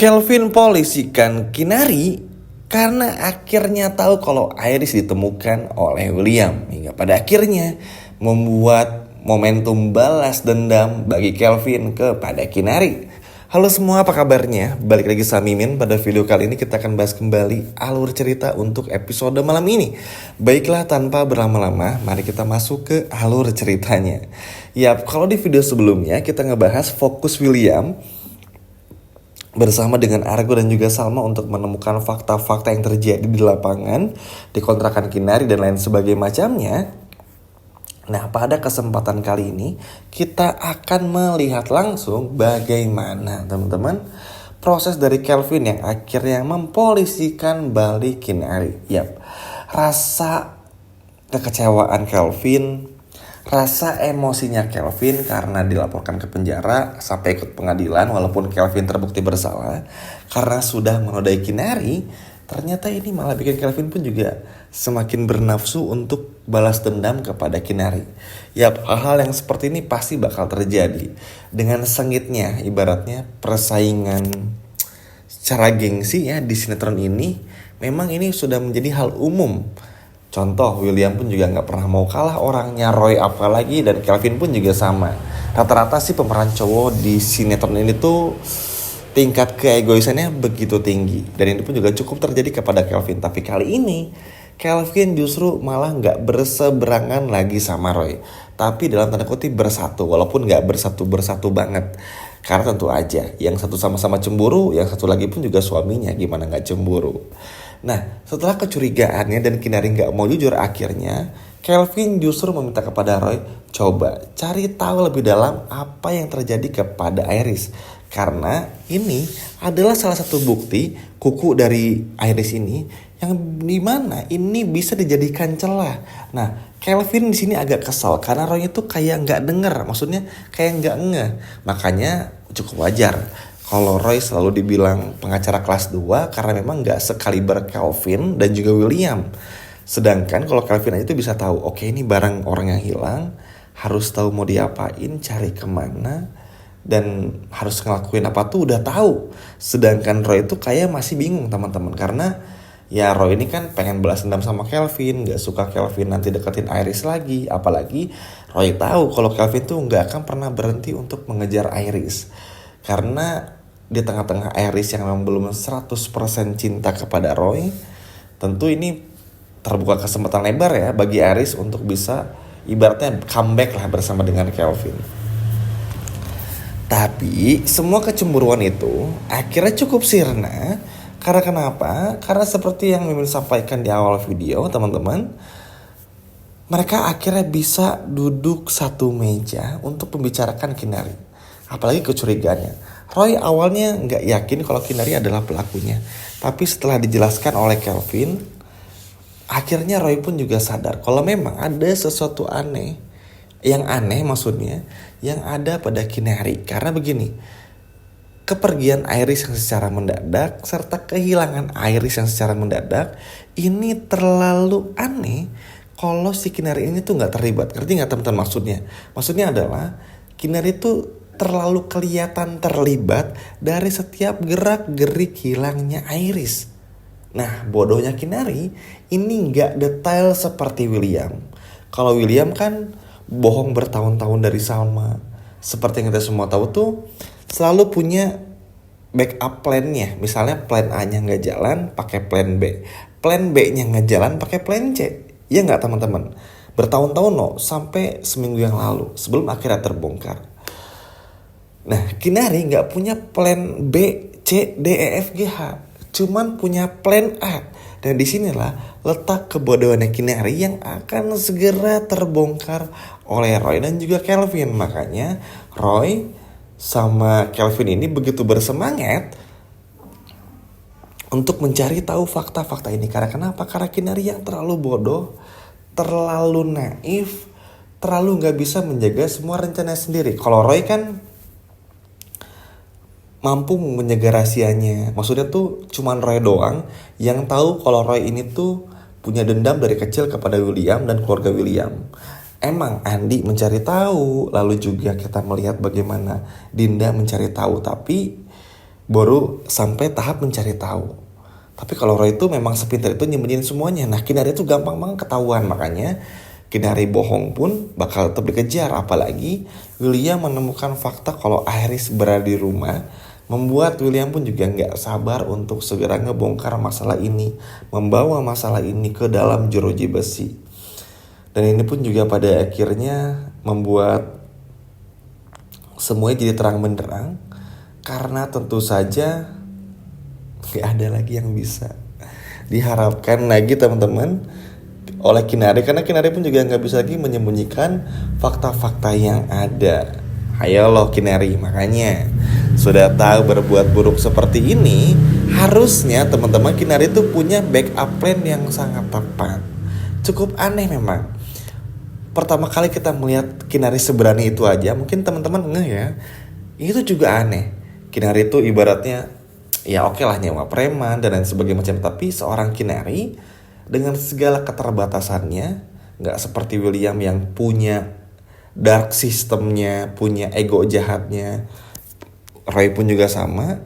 Kelvin polisikan Kinari karena akhirnya tahu kalau Iris ditemukan oleh William, hingga pada akhirnya membuat momentum balas dendam bagi Kelvin kepada Kinari. Halo semua, apa kabarnya? Balik lagi sama Mimin. Pada video kali ini kita akan bahas kembali alur cerita untuk episode malam ini. Baiklah, tanpa berlama-lama, mari kita masuk ke alur ceritanya. Yap, kalau di video sebelumnya kita ngebahas fokus William bersama dengan Argo dan juga Salma untuk menemukan fakta-fakta yang terjadi di lapangan, di kontrakan Kinari dan lain sebagainya macamnya. Nah, pada kesempatan kali ini kita akan melihat langsung bagaimana teman-teman proses dari Kelvin yang akhirnya mempolisikan balik Kinari. Yap, rasa kekecewaan Kelvin, rasa emosinya Kelvin karena dilaporkan ke penjara sampai ikut pengadilan walaupun Kelvin terbukti bersalah karena sudah menodai Kinari. Ternyata ini malah bikin Kelvin pun juga semakin bernafsu untuk balas dendam kepada Kinari. Yap, hal-hal yang seperti ini pasti bakal terjadi. Dengan sengitnya ibaratnya persaingan secara gengsi ya di sinetron ini, memang ini sudah menjadi hal umum. Contoh, William pun juga gak pernah mau kalah orangnya, Roy apalagi, dan Kelvin pun juga sama. Rata-rata sih pemeran cowok di sinetron ini tuh tingkat keegoisannya begitu tinggi. Dan ini pun juga cukup terjadi kepada Kelvin. Tapi kali ini Kelvin justru malah gak berseberangan lagi sama Roy, tapi dalam tanda kutip bersatu. Walaupun gak bersatu-bersatu banget, karena tentu aja yang satu sama-sama cemburu, yang satu lagi pun juga suaminya, gimana gak cemburu. Nah, setelah kecurigaannya dan Kinari gak mau jujur, akhirnya Kelvin justru meminta kepada Roy, coba cari tahu lebih dalam apa yang terjadi kepada Iris. Karena ini adalah salah satu bukti kuku dari Iris ini yang dimana ini bisa dijadikan celah. Nah, Kelvin di sini agak kesal karena Roy itu kayak nggak denger, maksudnya kayak nggak ngeh. Makanya cukup wajar kalau Roy selalu dibilang pengacara kelas 2 karena memang nggak sekaliber Kelvin dan juga William. Sedangkan kalau Kelvin aja tuh bisa tahu, oke, ini barang orang yang hilang, harus tahu mau diapain, cari kemana, dan harus ngelakuin apa tuh udah tahu. Sedangkan Roy itu kayak masih bingung teman-teman, karena ya Roy ini kan pengen balas dendam sama Kelvin, gak suka Kelvin nanti deketin Iris lagi. Apalagi Roy tahu kalau Kelvin tuh gak akan pernah berhenti untuk mengejar Iris, karena di tengah-tengah Iris yang memang belum 100% cinta kepada Roy, tentu ini terbuka kesempatan lebar ya bagi Iris untuk bisa ibaratnya comeback lah bersama dengan Kelvin. Tapi semua kecemburuan itu akhirnya cukup sirna. Karena kenapa? Karena seperti yang Mimin sampaikan di awal video teman-teman, mereka akhirnya bisa duduk satu meja untuk membicarakan Kinari. Apalagi kecurigaannya, Roy awalnya gak yakin kalau Kinari adalah pelakunya. Tapi setelah dijelaskan oleh Kelvin, akhirnya Roy pun juga sadar kalau memang ada sesuatu aneh. Yang aneh maksudnya yang ada pada Kinari. Karena begini, kepergian Iris yang secara mendadak serta kehilangan Iris yang secara mendadak ini terlalu aneh kalau si Kinari ini tuh gak terlibat. Ngerti gak teman-teman maksudnya? Maksudnya adalah Kinari tuh terlalu kelihatan terlibat dari setiap gerak-gerik hilangnya Iris. Nah, bodohnya Kinari ini gak detail seperti William. Kalau William kan bohong bertahun-tahun dari Salma. Seperti yang kita semua tahu tuh selalu punya backup plan-nya. Misalnya plan A-nya gak jalan, pakai plan B. Plan B-nya gak jalan, pakai plan C. Iya gak teman-teman? Bertahun-tahun loh, sampai seminggu yang lalu sebelum akhirnya terbongkar. Nah, Kinari gak punya plan B, C, D, E, F, G, H. Cuman punya plan A. Dan disinilah letak kebodohannya Kinari yang akan segera terbongkar oleh Roy dan juga Kelvin. Makanya Roy sama Kelvin ini begitu bersemangat untuk mencari tahu fakta-fakta ini. Karena kenapa? Karena Kinari yang terlalu bodoh, terlalu naif, terlalu gak bisa menjaga semua rencana sendiri. Kalau Roy kan mampu menjaga rahasianya. Maksudnya tuh cuman Roy doang yang tahu kalau Roy ini tuh punya dendam dari kecil kepada William dan keluarga William. Emang Andi mencari tahu, lalu juga kita melihat bagaimana Dinda mencari tahu, tapi baru sampai tahap mencari tahu. Tapi kalau Roy itu memang sepintar itu nyembunyiin semuanya. Nah, Kinari itu gampang banget ketahuan, makanya Kinari bohong pun bakal tetap dikejar. Apalagi William menemukan fakta kalau Iris berada di rumah, membuat William pun juga nggak sabar untuk segera ngebongkar masalah ini, membawa masalah ini ke dalam jeruji besi. Dan ini pun juga pada akhirnya membuat semuanya jadi terang benderang, karena tentu saja nggak ada lagi yang bisa diharapkan lagi teman-teman oleh Kinari, karena Kinari pun juga nggak bisa lagi menyembunyikan fakta-fakta yang ada. Ayo loh Kinari, makanya sudah tahu berbuat buruk seperti ini, harusnya teman-teman Kinari itu punya backup plan yang sangat tepat. Cukup aneh memang. Pertama kali kita melihat Kinari seberani itu aja, mungkin teman-teman ngeh ya, itu juga aneh. Kinari itu ibaratnya ya oke lah nyewa preman dan lain sebagainya macam, tapi seorang Kinari dengan segala keterbatasannya, nggak seperti William yang punya dark systemnya, punya ego jahatnya. Roy pun juga sama.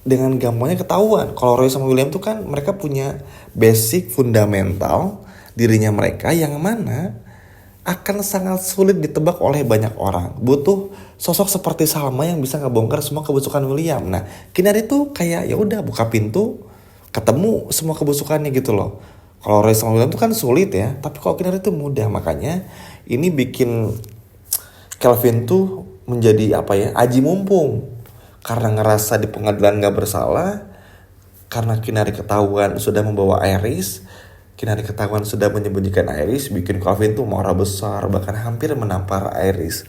Dengan gampangnya ketahuan kalau Roy sama William tuh kan mereka punya basic fundamental dirinya mereka yang mana akan sangat sulit ditebak oleh banyak orang. Butuh sosok seperti Salma yang bisa ngebongkar semua kebusukan William. Nah, Kinari tuh kayak ya udah buka pintu, ketemu semua kebusukannya gitu loh. Kalau Roy sama William tuh kan sulit ya, tapi kalau Kinari tuh mudah. Makanya ini bikin Kelvin tuh menjadi apa ya, aji mumpung. Karena ngerasa di pengadilan gak bersalah, karena Kinari ketahuan sudah membawa Iris, Kinari ketahuan sudah menyembunyikan Iris, bikin Kelvin tuh marah besar, bahkan hampir menampar Iris.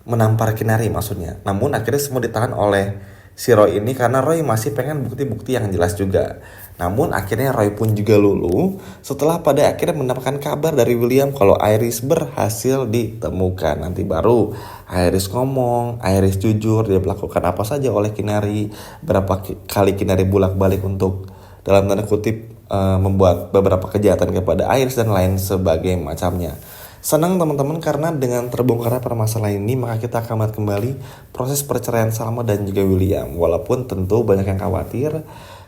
Menampar Kinari maksudnya. Namun akhirnya semua ditahan oleh si Roy ini karena Roy masih pengen bukti-bukti yang jelas juga. Namun akhirnya Roy pun juga luluh setelah pada akhirnya mendapatkan kabar dari William kalau Iris berhasil ditemukan. Nanti baru Iris ngomong, Iris jujur dia melakukan apa saja oleh Kinari, berapa kali Kinari bolak-balik untuk dalam tanda kutip membuat beberapa kejahatan kepada Iris dan lain sebagainya macamnya. Senang teman-teman karena dengan terbongkarnya permasalahan ini maka kita akan melihat kembali proses perceraian Salma dan juga William. Walaupun tentu banyak yang khawatir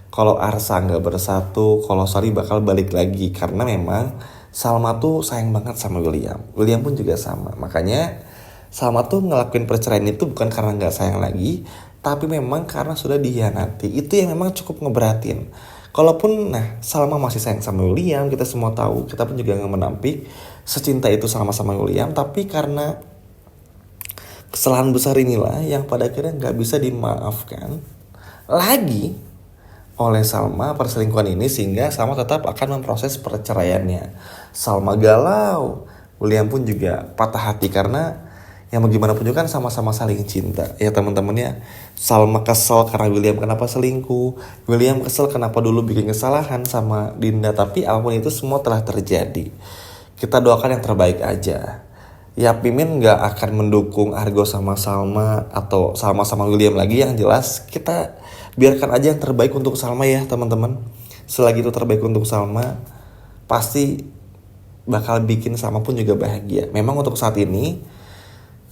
kalau Arsa nggak bersatu, kalau Sari bakal balik lagi karena memang Salma tuh sayang banget sama William. William pun juga sama. Makanya Salma tuh ngelakuin perceraian itu bukan karena nggak sayang lagi, tapi memang karena sudah dihianati. Itu yang memang cukup ngeberatin. Kalaupun Salma masih sayang sama William, kita semua tahu, kita pun juga nggak menampik secinta itu sama William, tapi karena kesalahan besar inilah yang pada akhirnya nggak bisa dimaafkan lagi oleh Salma perselingkuhan ini, sehingga Salma tetap akan memproses perceraiannya. Salma galau, William pun juga patah hati karena yang bagaimanapun juga kan sama-sama saling cinta ya teman-teman ya. Salma kesel karena William kenapa selingkuh, William kesel kenapa dulu bikin kesalahan sama Dinda, tapi apapun itu semua telah terjadi. Kita doakan yang terbaik aja. Ya Mimin gak akan mendukung Argo sama Salma atau Salma sama William lagi. Yang jelas kita biarkan aja yang terbaik untuk Salma ya teman-teman. Selagi itu terbaik untuk Salma, pasti bakal bikin Salma pun juga bahagia. Memang untuk saat ini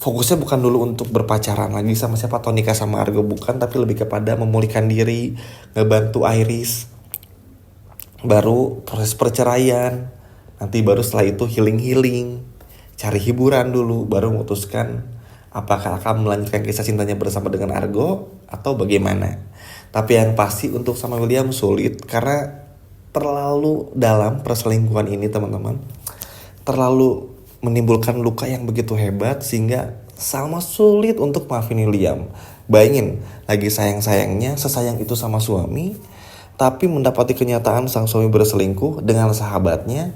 fokusnya bukan dulu untuk berpacaran lagi sama siapa atau nikah sama Argo, bukan, tapi lebih kepada memulihkan diri, ngebantu Iris, baru proses perceraian. Nanti baru setelah itu healing, cari hiburan dulu, baru memutuskan apakah akan melanjutkan kisah cintanya bersama dengan Argo atau bagaimana. Tapi yang pasti untuk sama William sulit karena terlalu dalam perselingkuhan ini teman-teman. Terlalu menimbulkan luka yang begitu hebat sehingga Salma sulit untuk maafin William. Bayangin, lagi sayang-sayangnya, sesayang itu sama suami, tapi mendapati kenyataan sang suami berselingkuh dengan sahabatnya,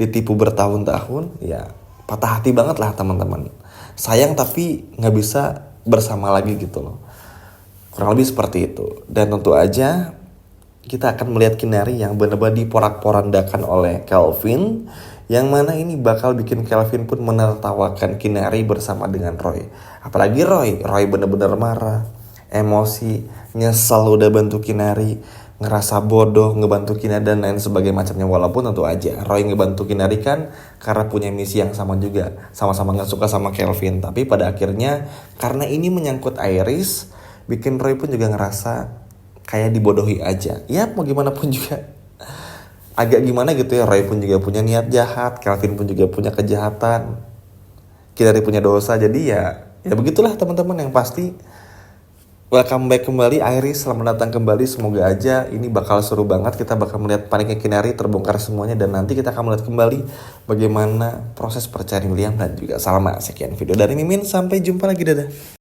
ditipu bertahun-tahun, ya patah hati banget lah teman-teman. Sayang tapi gak bisa bersama lagi gitu loh. Kurang lebih seperti itu. Dan tentu aja kita akan melihat Kinari yang benar-benar diporak-porandakan oleh Kelvin, yang mana ini bakal bikin Kelvin pun menertawakan Kinari bersama dengan Roy. Apalagi Roy benar-benar marah, emosi, nyesel udah bantu Kinari, ngerasa bodoh ngebantu Kinari dan lain sebagainya macamnya. Walaupun tentu aja Roy ngebantu Kinari kan karena punya misi yang sama juga, sama-sama gak suka sama Kelvin. Tapi pada akhirnya karena ini menyangkut Iris, bikin Roy pun juga ngerasa kayak dibodohi aja. Ya mau gimana pun juga agak gimana gitu ya, Roy pun juga punya niat jahat, Kelvin pun juga punya kejahatan, kita punya dosa. Jadi ya begitulah teman-teman. Yang pasti welcome back kembali Iris, selamat datang kembali. Semoga aja ini bakal seru banget. Kita bakal melihat paniknya Kinari terbongkar semuanya, dan nanti kita akan melihat kembali bagaimana proses percayaan William dan juga Salma. Sekian video dari Mimin, sampai jumpa lagi, dadah.